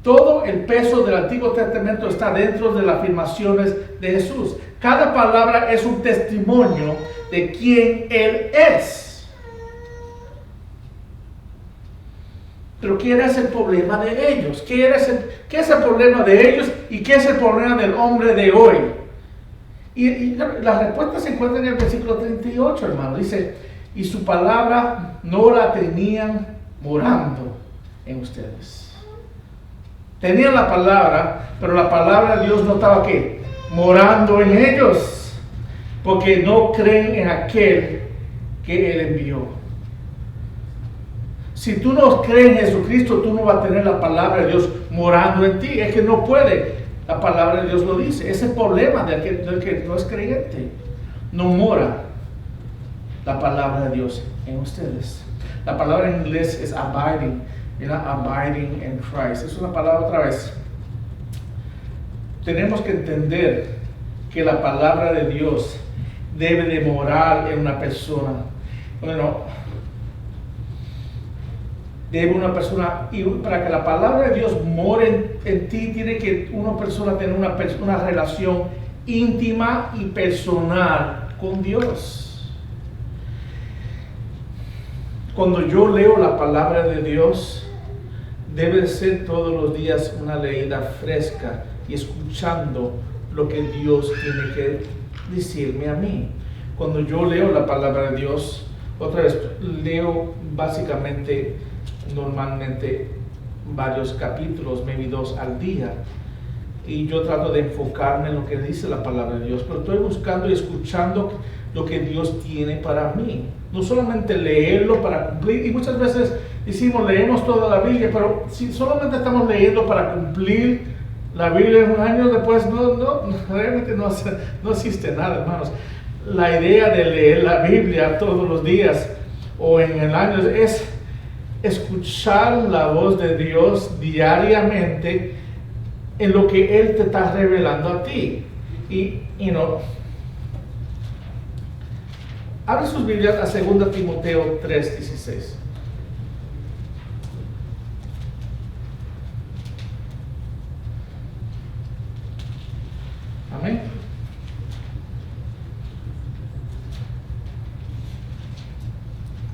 Todo el peso del Antiguo Testamento está dentro de las afirmaciones de Jesús. Cada palabra es un testimonio de quién Él es. Pero ¿quién es el problema de ellos? ¿Qué es el problema de ellos y qué es el problema del hombre de hoy? Y la respuesta se encuentra en el versículo 38, hermano. Dice, y su palabra no la tenían morando en ustedes. Tenían la palabra, pero la palabra de Dios no estaba ¿qué? Morando en ellos, porque no creen en aquel que Él envió. Si tú no crees en Jesucristo, tú no vas a tener la palabra de Dios morando en ti. Es que no puede. La palabra de Dios lo dice. Ese es el problema del que no es creyente. No mora la palabra de Dios en ustedes. La palabra en inglés es abiding. Abiding in Christ. Es una palabra otra vez. Tenemos que entender que la palabra de Dios debe de morar en una persona. Debe una persona, y para que la palabra de Dios more en ti, tiene que una persona tener una relación íntima y personal con Dios. Cuando yo leo la palabra de Dios, debe ser todos los días una leída fresca y escuchando lo que Dios tiene que decirme a mí. Cuando yo leo la palabra de Dios, otra vez leo básicamente, normalmente varios capítulos, maybe 2 al día, y yo trato de enfocarme en lo que dice la palabra de Dios, pero estoy buscando y escuchando lo que Dios tiene para mí, no solamente leerlo para cumplir. Y muchas veces decimos, leemos toda la Biblia, pero si solamente estamos leyendo para cumplir la Biblia en un año después, realmente no existe nada, hermanos. La idea de leer la Biblia todos los días o en el año es escuchar la voz de Dios diariamente en lo que Él te está revelando a ti. Abre sus Biblias a 2 Timoteo 3:16. Amén.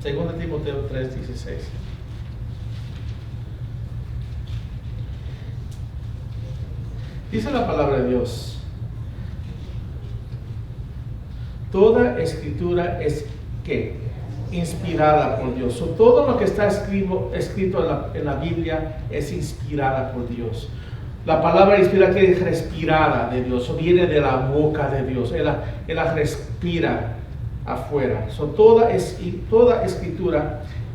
Segunda Timoteo 3:16. Dice la palabra de Dios: toda escritura es ¿qué? inspirada por Dios. So, todo lo que está escrito en la Biblia es inspirada por Dios. La palabra inspirada quiere decir respirada de Dios, viene de la boca de Dios. Él la respira afuera. So, toda escritura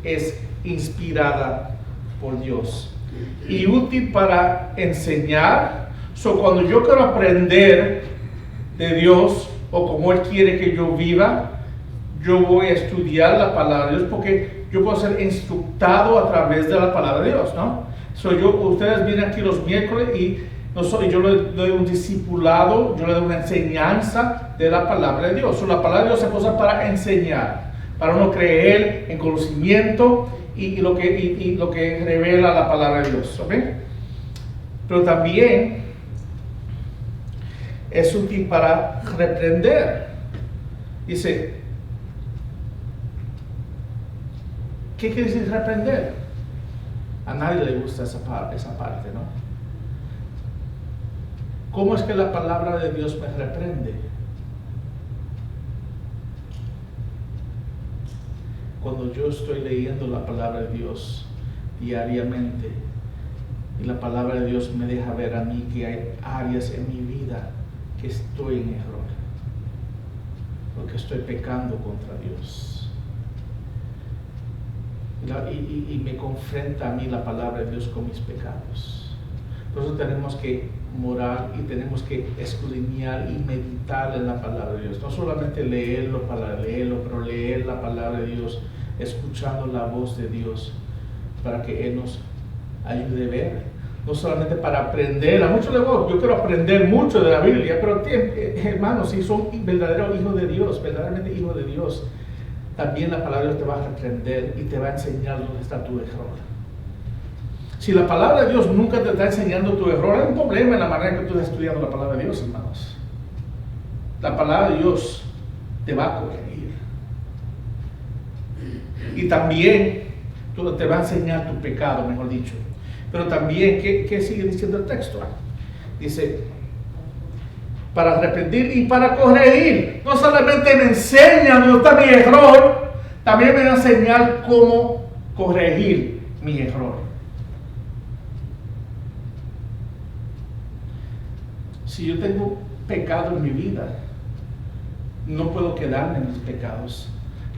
es inspirada por Dios y útil para enseñar. So, cuando yo quiero aprender de Dios o como Él quiere que yo viva, yo voy a estudiar la palabra de Dios, porque yo puedo ser instructado a través de la palabra de Dios, ¿no? Ustedes vienen aquí los miércoles y yo les doy un discipulado, yo les doy una enseñanza de la palabra de Dios. La palabra de Dios se usa para enseñar, para uno creer en conocimiento y lo que revela la palabra de Dios, ¿ok? Pero también es útil para reprender. Dice, ¿qué quiere decir reprender? A nadie le gusta esa parte, ¿no? ¿Cómo es que la palabra de Dios me reprende? Cuando yo estoy leyendo la palabra de Dios diariamente y la palabra de Dios me deja ver a mí que hay áreas en mi vida que estoy en error, porque estoy pecando contra Dios. Y me confronta a mí la palabra de Dios con mis pecados. Por eso tenemos que morar y tenemos que escudriñar y meditar en la palabra de Dios. No solamente leerlo para leerlo, pero leer la palabra de Dios, escuchando la voz de Dios, para que Él nos ayude a ver. No solamente para aprender. A muchos les digo, yo quiero aprender mucho de la Biblia, pero hermanos, si son verdaderos hijos de Dios, verdaderamente hijos de Dios, también la palabra de Dios te va a reprender y te va a enseñar dónde está tu error. Si la palabra de Dios nunca te está enseñando tu error, hay un problema en la manera que tú estás estudiando la palabra de Dios, hermanos. La palabra de Dios te va a corregir. Y también te va a enseñar tu pecado, mejor dicho. Pero también, ¿qué sigue diciendo el texto? Dice, para arrepentir y para corregir. No solamente me enseña dónde está mi error, también me va a enseñar cómo corregir mi error. Si yo tengo pecado en mi vida, no puedo quedarme en mis pecados.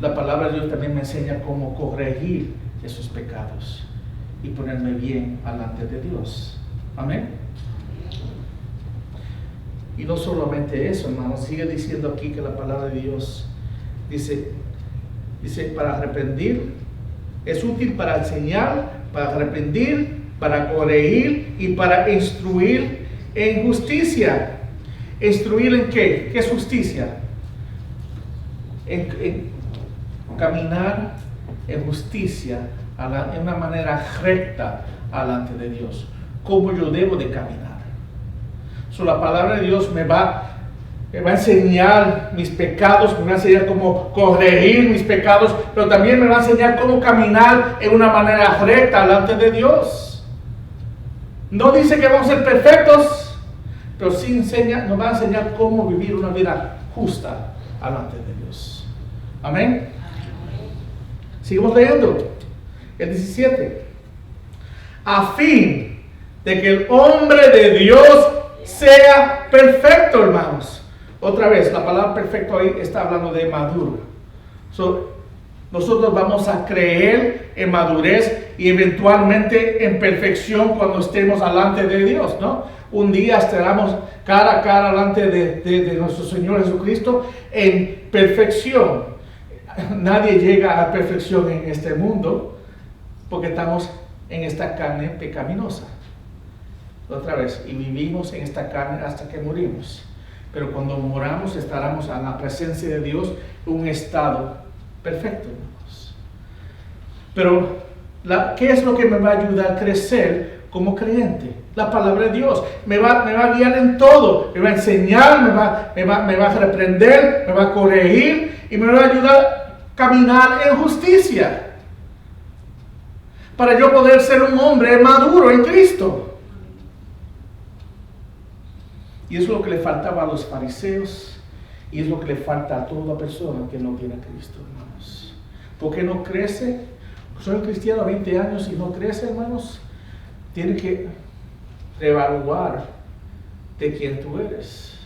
La palabra de Dios también me enseña cómo corregir esos pecados y ponerme bien delante de Dios. Amén. Y no solamente eso, hermanos, sigue diciendo aquí que la palabra de Dios dice para arrepentir, es útil para enseñar, para arrepentir, para corregir y para instruir en justicia. ¿Instruir en qué? ¿Qué es justicia? En caminar en justicia, en una manera recta delante de Dios. ¿Cómo yo debo de caminar? La palabra de Dios me va a enseñar mis pecados, me va a enseñar cómo corregir mis pecados, pero también me va a enseñar cómo caminar en una manera recta delante de Dios. No dice que vamos a ser perfectos, pero sí nos va a enseñar cómo vivir una vida justa delante de Dios. Amén. Seguimos leyendo el 17. A fin de que el hombre de Dios sea perfecto, hermanos. Otra vez, la palabra perfecto ahí está hablando de maduro. Nosotros vamos a creer en madurez y eventualmente en perfección cuando estemos delante de Dios, ¿no? Un día estaremos cara a cara delante de nuestro Señor Jesucristo en perfección. Nadie llega a perfección en este mundo porque estamos en esta carne pecaminosa. Otra vez, y vivimos en esta carne hasta que morimos. Pero cuando moramos estaremos en la presencia de Dios en un estado perfecto, hermanos. Pero, ¿qué es lo que me va a ayudar a crecer como creyente? La palabra de Dios. Me va a guiar en todo. Me va a enseñar, me va a reprender, me va a corregir y me va a ayudar a caminar en justicia. Para yo poder ser un hombre maduro en Cristo. Y es lo que le faltaba a los fariseos y es lo que le falta a toda persona que no tiene a Cristo, hermanos. ¿Por qué no crece? Soy cristiano 20 años y no crece, hermanos. Tiene que reevaluar de quién tú eres.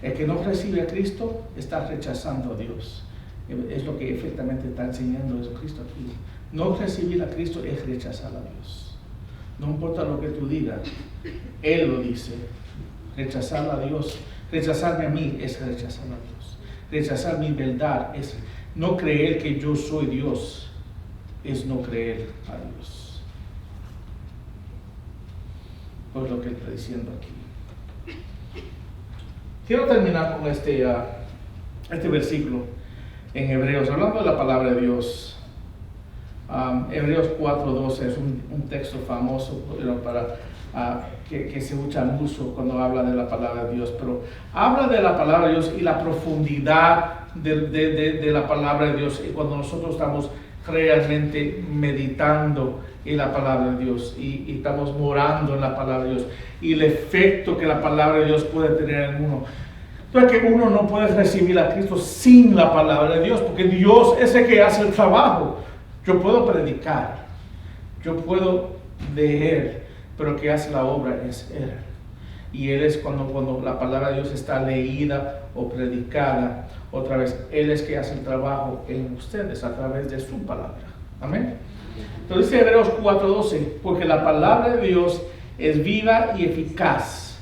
El que no recibe a Cristo está rechazando a Dios. Es lo que efectivamente está enseñando Jesucristo aquí. No recibir a Cristo es rechazar a Dios. No importa lo que tú digas, Él lo dice. Rechazar a Dios, rechazarme a mí es rechazar a Dios. Rechazar mi verdad es no creer que yo soy Dios, es no creer a Dios. Pues lo que está diciendo aquí. Quiero terminar con este versículo en Hebreos, hablando de la palabra de Dios. Hebreos 4:12 es un texto famoso que se usa mucho cuando habla de la palabra de Dios, pero habla de la palabra de Dios y la profundidad de la palabra de Dios, y cuando nosotros estamos realmente meditando en la palabra de Dios y estamos morando en la palabra de Dios y el efecto que la palabra de Dios puede tener en uno. Entonces que uno no puede recibir a Cristo sin la palabra de Dios, porque Dios es el que hace el trabajo. Yo puedo predicar, yo puedo leer, pero el que hace la obra es Él. Y Él es cuando la palabra de Dios está leída o predicada, otra vez, Él es que hace el trabajo en ustedes a través de su palabra. Amén. Entonces dice Hebreos 4:12, porque la palabra de Dios es viva y eficaz,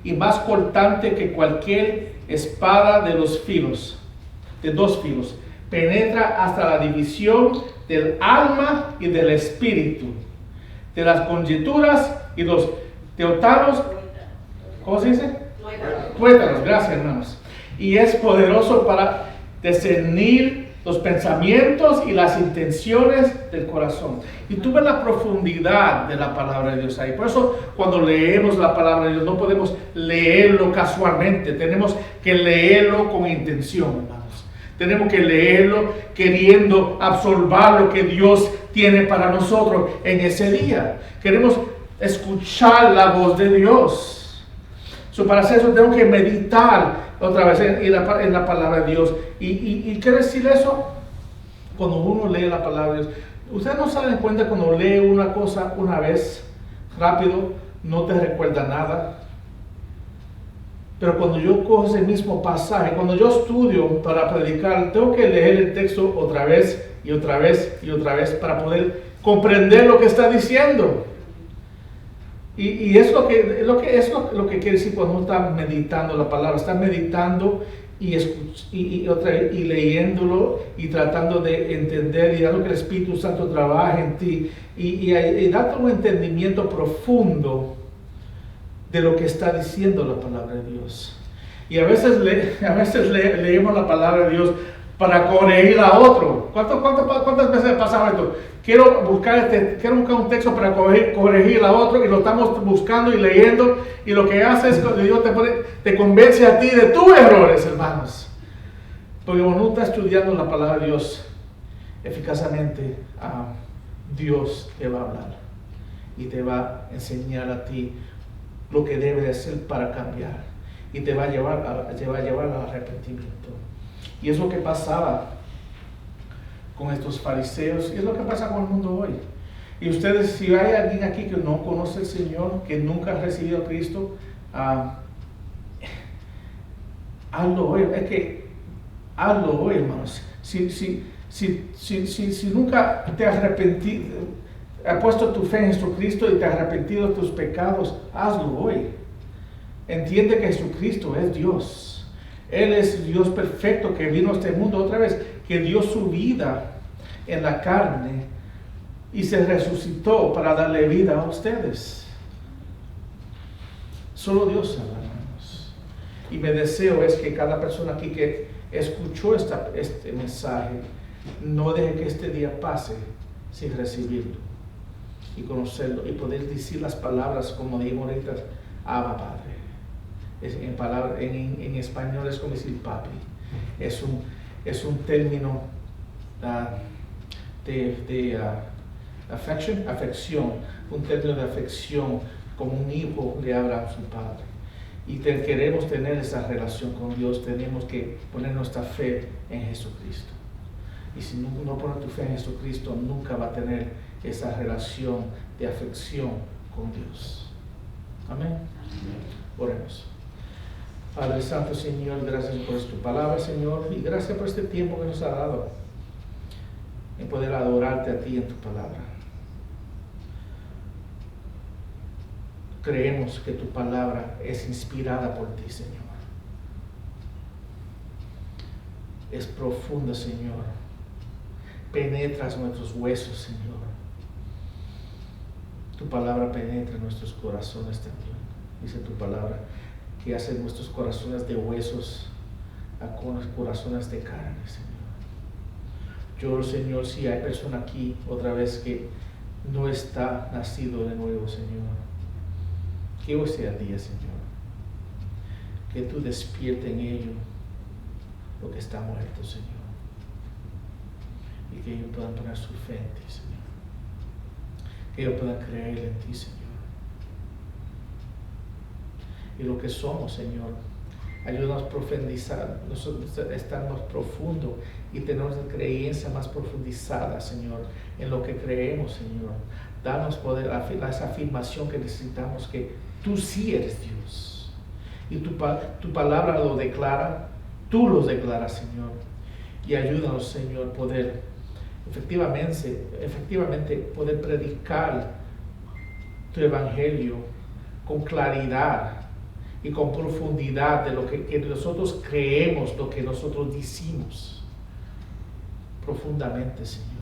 y más cortante que cualquier espada de dos filos, penetra hasta la división del alma y del espíritu, de las conjeturas y los teotanos, ¿cómo se dice? Tuétanos, gracias hermanos. Y es poderoso para discernir los pensamientos y las intenciones del corazón. Y tú ves la profundidad de la palabra de Dios ahí. Por eso cuando leemos la palabra de Dios no podemos leerlo casualmente, tenemos que leerlo con intención, hermanos. Tenemos que leerlo queriendo absorber lo que Dios tiene para nosotros en ese día. Queremos escuchar la voz de Dios. Para hacer eso tengo que meditar otra vez en la palabra de Dios. ¿Y qué decir eso? Cuando uno lee la palabra de Dios, ustedes no se dan cuenta cuando lee una cosa una vez, rápido, no te recuerda nada. Pero cuando yo cojo ese mismo pasaje, cuando yo estudio para predicar, tengo que leer el texto otra vez y otra vez y otra vez para poder comprender lo que está diciendo. Y es lo que quiere decir cuando uno está meditando la palabra, está meditando y leyéndolo y tratando de entender y dando que el Espíritu Santo trabaje en ti y darte un entendimiento profundo de lo que está diciendo la palabra de Dios. Y a veces leemos la palabra de Dios para corregir a otro. ¿Cuántas veces pasaba esto? Quiero buscar un texto para corregir a otro y lo estamos buscando y leyendo, y lo que hace es que Dios te convence a ti de tus errores, hermanos. Porque cuando uno está estudiando la palabra de Dios eficazmente, Dios te va a hablar y te va a enseñar a ti lo que debe hacer para cambiar y te va a llevar al arrepentimiento. Y es lo que pasaba con estos fariseos, y es lo que pasa con el mundo hoy. Y ustedes, si hay alguien aquí que no conoce al Señor, que nunca ha recibido a Cristo, hazlo hoy. Es que hazlo hoy, hermanos. Si nunca te has arrepentido, has puesto tu fe en Jesucristo y te has arrepentido de tus pecados, hazlo hoy. Entiende que Jesucristo es Dios. Él es Dios perfecto que vino a este mundo otra vez, que dio su vida en la carne y se resucitó para darle vida a ustedes. Solo Dios sabe, hermanos. Y mi deseo es que cada persona aquí que escuchó este mensaje no deje que este día pase sin recibirlo y conocerlo y poder decir las palabras como dijimos ahorita, Abba Padre. En español es como decir papi. Es un término de afección, un término de afección, como un hijo le habla a su padre. y queremos tener esa relación con Dios, tenemos que poner nuestra fe en Jesucristo. Y si no pones tu fe en Jesucristo, nunca va a tener esa relación de afección con Dios. Amén. Oremos. Padre Santo, Señor, gracias por tu palabra, Señor, y gracias por este tiempo que nos ha dado en poder adorarte a ti en tu palabra. Creemos que tu palabra es inspirada por ti, Señor. Es profunda, Señor. Penetras nuestros huesos, Señor. Tu palabra penetra nuestros corazones también. Dice tu palabra que hace nuestros corazones de huesos a corazones de carne, Señor. Yo, Señor, si hay persona aquí otra vez que no está nacido de nuevo, Señor, que hoy sea el día, Señor, que tú despiertes en ellos lo que está muerto, Señor, y que ellos puedan poner su fe en ti, Señor, que ellos puedan creer en ti, Señor. Y lo que somos, Señor, ayúdanos a profundizar, estar más profundo y tener una creencia más profundizada, Señor, en lo que creemos, Señor. Danos poder, esa afirmación que necesitamos, que tú sí eres Dios. Y tu palabra lo declara, tú lo declaras, Señor. Y ayúdanos, Señor, poder efectivamente poder predicar tu evangelio con claridad y con profundidad de lo que nosotros creemos, lo que nosotros decimos profundamente, Señor.